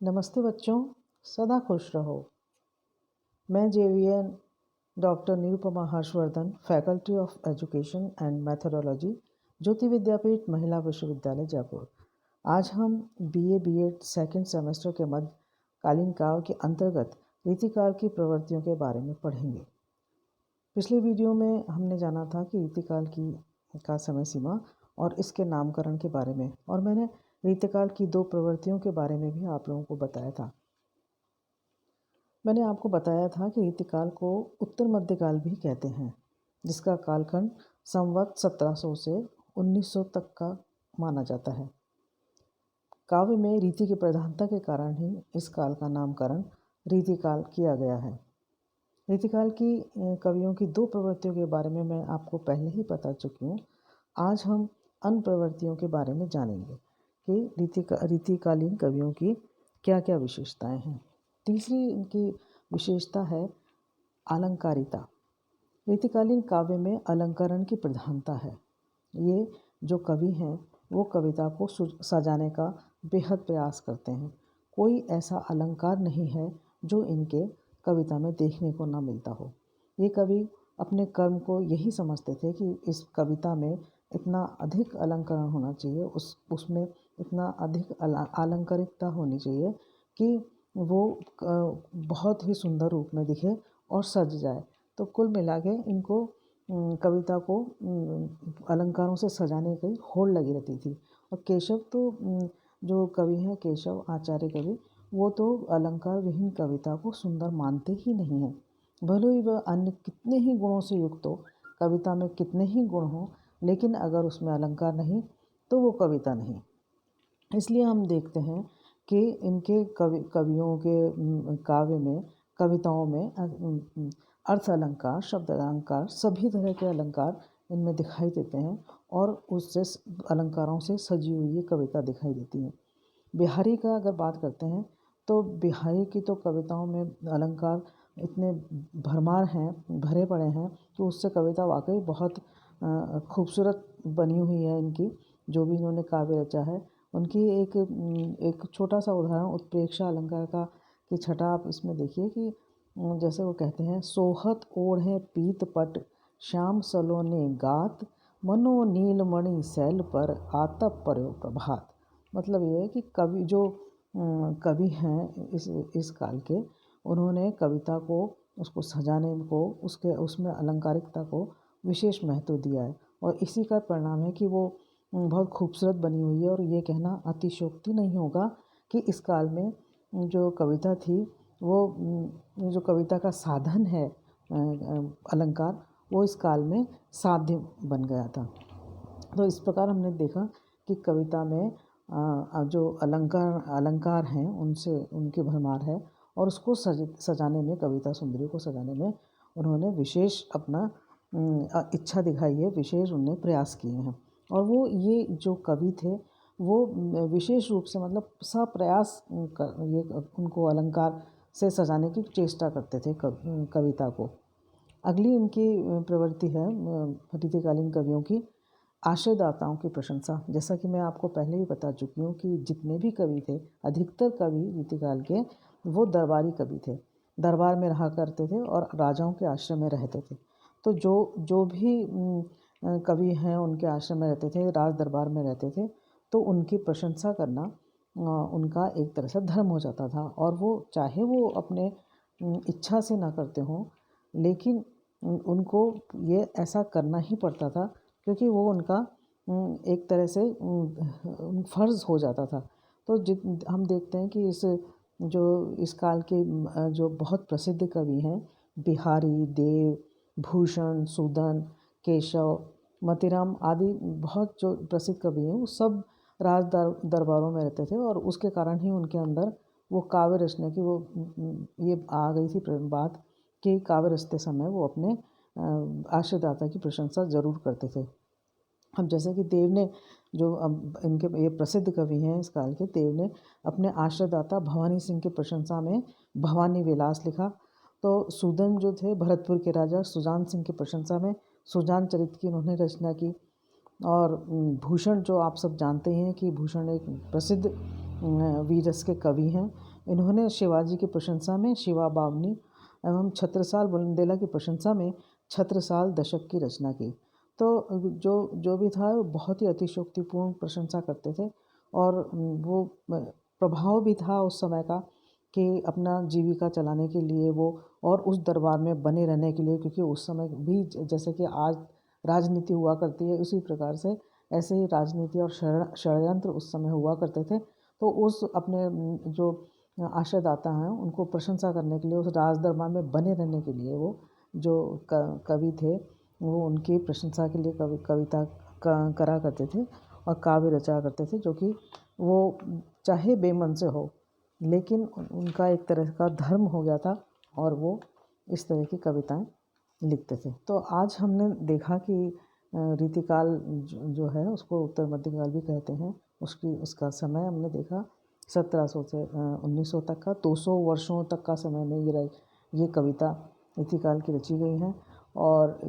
नमस्ते बच्चों, सदा खुश रहो। मैं JVN doctor Nirupama Harshvardhan, faculty of education and methodology, Jyoti Vidyapeeth Mahila Vishwavidyalaya Jaipur. आज हम बीए बीएड सेकेंड सेमेस्टर के मध्यकालीन काव्य के अंतर्गत रीतिकाल की प्रवृत्तियों के बारे में पढ़ेंगे। पिछले वीडियो में हमने जाना था कि रीतिकाल का समय सीमा और इसके नामकरण के बारे में, और मैंने रीतिकाल की दो प्रवृत्तियों के बारे में भी आप लोगों को बताया था। मैंने आपको बताया था कि रीतिकाल को उत्तर मध्यकाल भी कहते हैं, जिसका कालखंड संवत 1700 से 1900 तक का माना जाता है। काव्य में रीति की प्रधानता के कारण ही इस काल का नामकरण रीतिकाल किया गया है। रीतिकाल की कवियों की दो प्रवृत्तियों के बारे में मैं आपको पहले ही बता चुकी हूँ। आज हम अन्य प्रवृत्तियों के बारे में जानेंगे कि रीतिकालीन कवियों की क्या क्या विशेषताएं हैं। तीसरी इनकी विशेषता है अलंकारिता। रीतिकालीन काव्य में अलंकरण की प्रधानता है। ये जो कवि हैं वो कविता को सजाने का बेहद प्रयास करते हैं। कोई ऐसा अलंकार नहीं है जो इनके कविता में देखने को ना मिलता हो। ये कवि अपने कर्म को यही समझते थे कि इस कविता में इतना अधिक अलंकरण होना चाहिए, उसमें इतना अधिक अलंकारिकता होनी चाहिए कि वो बहुत ही सुंदर रूप में दिखे और सज जाए। तो कुल मिला के इनको कविता को अलंकारों से सजाने की होड़ लगी रहती थी। और केशव तो जो कवि हैं, केशव आचार्य कवि, वो तो अलंकार विहीन कविता को सुंदर मानते ही नहीं हैं। भले ही वह अन्य कितने ही गुणों से युक्त हो, कविता में कितने ही गुण हों, लेकिन अगर उसमें अलंकार नहीं तो वो कविता नहीं। इसलिए हम देखते हैं कि इनके कवियों के काव्य में, कविताओं में अर्थ अलंकार, शब्द अलंकार, सभी तरह के अलंकार इनमें दिखाई देते हैं और उससे अलंकारों से सजी हुई ये कविता दिखाई देती है। बिहारी का अगर बात करते हैं तो बिहारी की तो कविताओं में अलंकार इतने भरमार हैं, भरे पड़े हैं कि उससे कविता वाकई बहुत खूबसूरत बनी हुई है। इनकी जो भी इन्होंने काव्य रचा है, उनकी एक छोटा सा उदाहरण उत्प्रेक्षा अलंकार का की छटा आप इसमें देखिए कि जैसे वो कहते हैं, सोहत ओढ़े पीत पट श्याम सलोने गात, मनो नीलमणि सैल पर आतप पर्यो प्रभात। मतलब ये है कि कवि हैं इस काल के, उन्होंने कविता को, उसको सजाने को, उसमें अलंकारिकता को विशेष महत्व दिया है और इसी का परिणाम है कि वो बहुत खूबसूरत बनी हुई है। और ये कहना अतिशयोक्ति नहीं होगा कि इस काल में जो कविता थी, वो जो कविता का साधन है अलंकार, वो इस काल में साध्य बन गया था। तो इस प्रकार हमने देखा कि कविता में जो अलंकार हैं उनसे उनकी भरमार है और उसको सजाने में, कविता सुंदरी को सजाने में उन्होंने विशेष अपना इच्छा दिखाई है, विशेष उन्होंने प्रयास किए हैं। और वो ये जो कवि थे वो विशेष रूप से, मतलब सप्रयास ये उनको अलंकार से सजाने की चेष्टा करते थे कविता को। अगली इनकी प्रवृत्ति है रीतिकालीन कवियों की आश्रयदाताओं की प्रशंसा। जैसा कि मैं आपको पहले भी बता चुकी हूँ कि जितने भी कवि थे, अधिकतर कवि रीतिकाल के वो दरबारी कवि थे, दरबार में रहा करते थे और राजाओं के आश्रम में रहते थे। तो जो भी कवि हैं उनके आश्रम में रहते थे, राज दरबार में रहते थे, तो उनकी प्रशंसा करना उनका एक तरह से धर्म हो जाता था। और वो चाहे वो अपने इच्छा से ना करते हों, लेकिन उनको ये ऐसा करना ही पड़ता था क्योंकि वो उनका एक तरह से फ़र्ज़ हो जाता था। तो हम देखते हैं कि इस काल के जो बहुत प्रसिद्ध कवि हैं, बिहारी, देव, भूषण, सूदन, केशव, मतीराम आदि बहुत जो प्रसिद्ध कवि हैं, वो सब राज दरबारों में रहते थे और उसके कारण ही उनके अंदर वो काव्य रचने की वो ये आ गई थी बात कि काव्य रचते समय वो अपने आश्रयदाता की प्रशंसा ज़रूर करते थे। अब जैसे कि देव ने, जो अब इनके ये प्रसिद्ध कवि हैं इस काल के, देव ने अपने आश्रयदाता भवानी सिंह की प्रशंसा में भवानी विलास लिखा। तो सूदन जो थे भरतपुर के राजा सुजान सिंह की प्रशंसा में सुजान चरित की उन्होंने रचना की। और भूषण, जो आप सब जानते हैं कि भूषण एक प्रसिद्ध वीरस के कवि हैं। इन्होंने शिवाजी की प्रशंसा में शिवा बावनी एवं छत्रसाल बुलंदेला की प्रशंसा में छत्रसाल दशक की रचना की। तो जो भी था वो बहुत ही अतिशयोक्तिपूर्ण प्रशंसा करते थे और वो प्रभाव भी था उस समय का कि अपना जीविका चलाने के लिए वो और उस दरबार में बने रहने के लिए, क्योंकि उस समय भी जैसे कि आज राजनीति हुआ करती है उसी प्रकार से ऐसे ही राजनीति और षड्यंत्र उस समय हुआ करते थे। तो उस अपने जो आशयदाता हैं उनको प्रशंसा करने के लिए, उस राज दरबार में बने रहने के लिए वो जो कवि थे वो उनकी प्रशंसा के लिए कविता करा करते थे और काव्य रचा करते थे, जो कि वो चाहे बेमन से हो लेकिन उनका एक तरह का धर्म हो गया था और वो इस तरह की कविताएं लिखते थे। तो आज हमने देखा कि रीतिकाल जो है उसको उत्तर मध्यकाल भी कहते हैं। उसका समय हमने देखा 1700 से 1900 तक का, 200 वर्षों तक का समय में ये कविता रीतिकाल की रची गई हैं और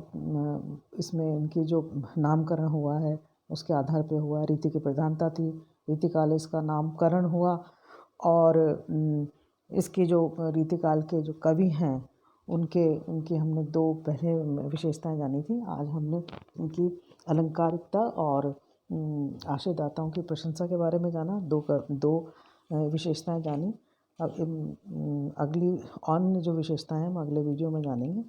इसमें इनकी जो नामकरण हुआ है उसके आधार पे हुआ। रीति की प्रधानता थी, रीतिकाल इसका नामकरण हुआ और इसके जो रीतिकाल के जो कवि हैं उनकी हमने दो पहले विशेषताएं जानी थी। आज हमने उनकी अलंकारिकता और आशयदाताओं की प्रशंसा के बारे में जाना। दो विशेषताएं जानी। अब अगली अन्य जो विशेषताएं हम अगले वीडियो में जानेंगे।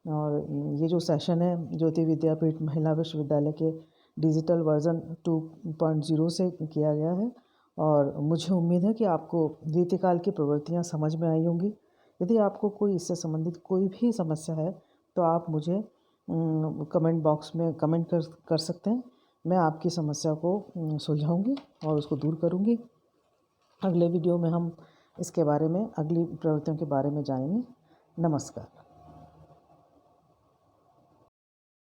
और ये जो सेशन है ज्योति विद्यापीठ महिला विश्वविद्यालय के डिजिटल वर्जन 2.0 से किया गया है और मुझे उम्मीद है कि आपको रीतिकाल की प्रवृत्तियाँ समझ में आई होंगी। यदि आपको कोई इससे संबंधित कोई भी समस्या है तो आप मुझे कमेंट बॉक्स में कमेंट कर सकते हैं। मैं आपकी समस्या को सुलझाऊंगी और उसको दूर करूंगी। अगले वीडियो में हम इसके बारे में अगली प्रवृत्तियों के बारे में जानेंगे। नमस्कार।